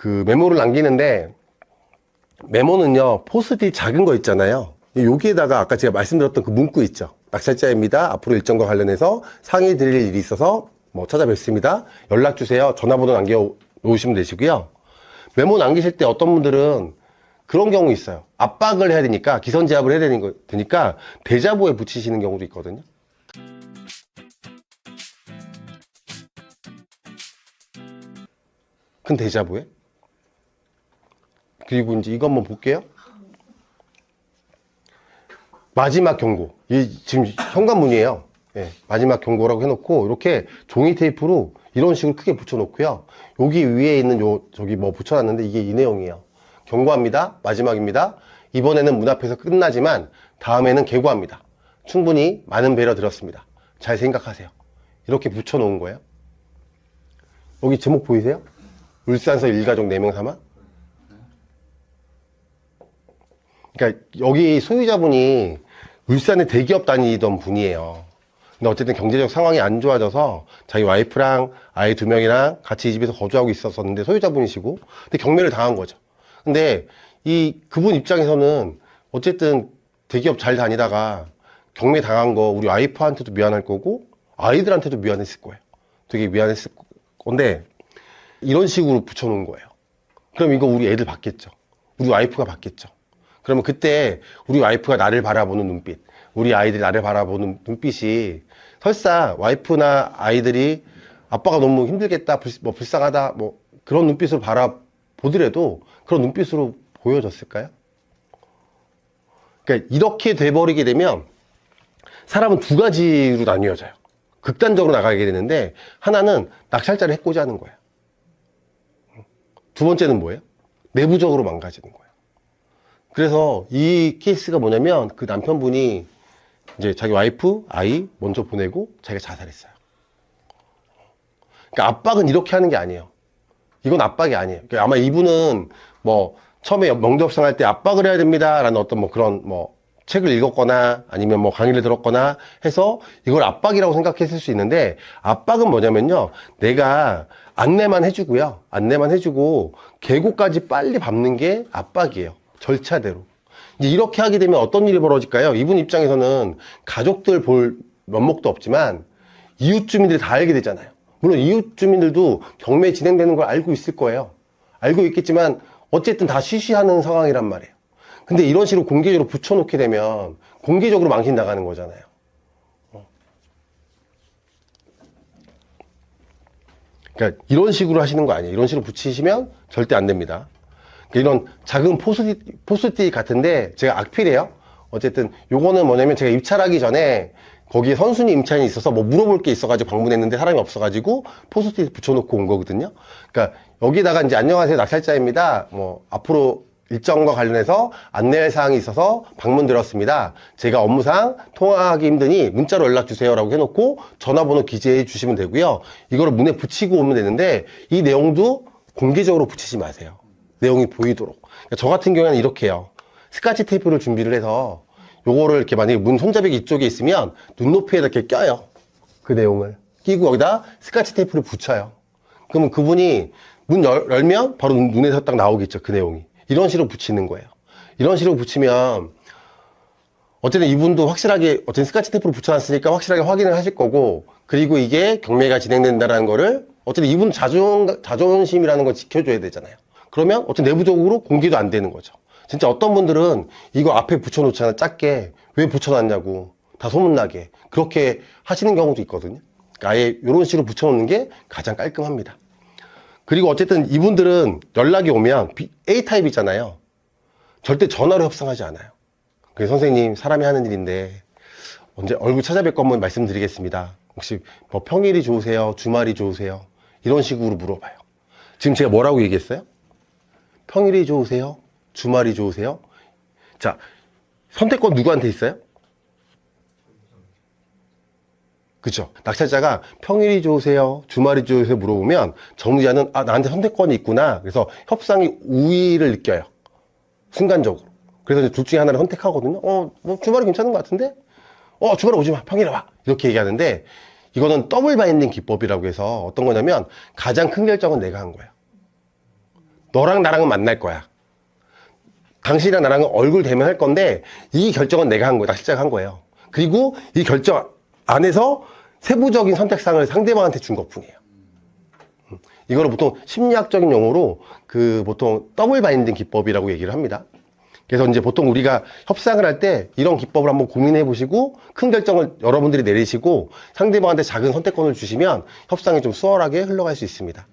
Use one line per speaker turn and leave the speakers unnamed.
그 메모를 남기는데, 메모는요, 포스트잇 작은 거 있잖아요. 여기에다가 아까 제가 말씀드렸던 그 문구 있죠. 낙찰자입니다. 앞으로 일정과 관련해서 상의 드릴 일이 있어서 뭐 찾아뵙습니다. 연락 주세요. 전화번호 남겨 놓으시면 되시고요. 메모 남기실 때 어떤 분들은 그런 경우 있어요. 압박을 해야 되니까, 기선제압을 해야 되니까 대자보에 붙이시는 경우도 있거든요. 큰 대자보에. 그리고 이제 이거 한번 볼게요. 마지막 경고. 이 지금 현관문이에요. 예, 마지막 경고라고 해놓고 이렇게 종이 테이프로 이런 식으로 크게 붙여놓고요. 여기 위에 있는 저기 뭐 붙여놨는데 이게 이 내용이에요. 경고합니다. 마지막입니다. 이번에는 문 앞에서 끝나지만 다음에는 개고합니다. 충분히 많은 배려 드렸습니다. 잘 생각하세요. 이렇게 붙여놓은 거예요. 여기 제목 보이세요? 울산서 일가족 4명 사망? 그러니까 여기 소유자분이 울산에 대기업 다니던 분이에요. 근데 어쨌든 경제적 상황이 안 좋아져서 자기 와이프랑 아이 2명이랑 같이 이 집에서 거주하고 있었었는데 소유자분이시고, 근데 경매를 당한 거죠. 근데 그분 입장에서는 어쨌든 대기업 잘 다니다가 경매 당한 거 우리 와이프한테도 미안할 거고 아이들한테도 미안했을 거예요. 되게 미안했을 건데 이런 식으로 붙여놓은 거예요. 그럼 이거 우리 애들 봤겠죠. 우리 와이프가 봤겠죠. 그러면 그때 우리 와이프가 나를 바라보는 눈빛, 우리 아이들이 나를 바라보는 눈빛이 설사 와이프나 아이들이 아빠가 너무 힘들겠다, 뭐 불쌍하다, 뭐 그런 눈빛으로 바라보더라도 그런 눈빛으로 보여졌을까요? 그러니까 이렇게 돼버리게 되면 사람은 두 가지로 나뉘어져요. 극단적으로 나가게 되는데, 하나는 낙찰자를 해코지 하는 거예요. 두 번째는 뭐예요? 내부적으로 망가지는 거예요. 그래서 이 케이스가 뭐냐면 그 남편분이 이제 자기 와이프, 아이 먼저 보내고 자기가 자살했어요. 그러니까 압박은 이렇게 하는 게 아니에요. 이건 압박이 아니에요. 그러니까 아마 이분은 뭐 처음에 명대협상할 때 압박을 해야 됩니다라는 어떤 뭐 그런 뭐 책을 읽었거나 아니면 뭐 강의를 들었거나 해서 이걸 압박이라고 생각했을 수 있는데, 압박은 뭐냐면요, 내가 안내만 해주고요, 안내만 해주고 계곡까지 빨리 밟는 게 압박이에요. 절차대로. 이제 이렇게 하게 되면 어떤 일이 벌어질까요? 이분 입장에서는 가족들 볼 면목도 없지만 이웃 주민들이 다 알게 되잖아요. 물론 이웃 주민들도 경매 진행되는 걸 알고 있을 거예요. 알고 있겠지만 어쨌든 다 쉬쉬하는 상황이란 말이에요. 근데 이런 식으로 공개적으로 붙여놓게 되면 공개적으로 망신 나가는 거잖아요. 그러니까 이런 식으로 하시는 거 아니에요. 이런 식으로 붙이시면 절대 안 됩니다. 이런 작은 포스트잇 같은데 제가 악필이에요. 어쨌든 요거는 뭐냐면 제가 입찰하기 전에 거기에 선순위 임차인이 있어서 뭐 물어볼 게 있어가지고 방문했는데 사람이 없어가지고 포스트잇 붙여놓고 온 거거든요. 그러니까 여기다가 이제 안녕하세요, 낙찰자입니다. 뭐 앞으로 일정과 관련해서 안내할 사항이 있어서 방문 드렸습니다. 제가 업무상 통화하기 힘드니 문자로 연락 주세요라고 해놓고 전화번호 기재해 주시면 되고요. 이거를 문에 붙이고 오면 되는데 이 내용도 공개적으로 붙이지 마세요. 내용이 보이도록. 그러니까 저 같은 경우에는 이렇게 해요. 스카치 테이프를 준비를 해서 요거를 이렇게 만약에 문 손잡이 이쪽에 있으면 눈높이에다 이렇게 껴요. 그 내용을 끼고 여기다 스카치 테이프를 붙여요. 그러면 그분이 문 열면 바로 눈에서 딱 나오겠죠. 그 내용이. 이런 식으로 붙이는 거예요. 이런 식으로 붙이면 어쨌든 이분도 확실하게 어쨌든 스카치 테이프로 붙여놨으니까 확실하게 확인을 하실 거고, 그리고 이게 경매가 진행된다는 거를 어쨌든 이분 자존심이라는 걸 지켜줘야 되잖아요. 그러면 어쨌든 내부적으로 공개도 안 되는 거죠. 진짜 어떤 분들은 이거 앞에 붙여놓잖아, 작게. 왜 붙여놨냐고. 다 소문나게. 그렇게 하시는 경우도 있거든요. 그러니까 아예 이런 식으로 붙여놓는 게 가장 깔끔합니다. 그리고 어쨌든 이분들은 연락이 오면 A타입이잖아요. 절대 전화로 협상하지 않아요. 그래서 선생님, 사람이 하는 일인데 언제 얼굴 찾아뵐 거 한번 말씀드리겠습니다. 혹시 뭐 평일이 좋으세요? 주말이 좋으세요? 이런 식으로 물어봐요. 지금 제가 뭐라고 얘기했어요? 평일이 좋으세요? 주말이 좋으세요? 자, 선택권 누구한테 있어요? 그쵸? 낙찰자가 평일이 좋으세요? 주말이 좋으세요? 물어보면 정리자는 나한테 선택권이 있구나. 그래서 협상이 우위를 느껴요. 순간적으로. 그래서 이제 둘 중에 하나를 선택하거든요. 뭐 주말이 괜찮은 것 같은데? 주말에 오지 마. 평일에 와. 이렇게 얘기하는데, 이거는 더블 바인딩 기법이라고 해서 어떤 거냐면 가장 큰 결정은 내가 한 거예요. 너랑 나랑은 만날 거야. 당신이랑 나랑은 얼굴 대면 할 건데 이 결정은 내가 한 거야. 나 실제가 한 거예요. 그리고 이 결정 안에서 세부적인 선택사항을 상대방한테 준 것뿐이에요. 이거를 보통 심리학적인 용어로 그 보통 더블 바인딩 기법이라고 얘기를 합니다. 그래서 이제 보통 우리가 협상을 할 때 이런 기법을 한번 고민해 보시고 큰 결정을 여러분들이 내리시고 상대방한테 작은 선택권을 주시면 협상이 좀 수월하게 흘러갈 수 있습니다.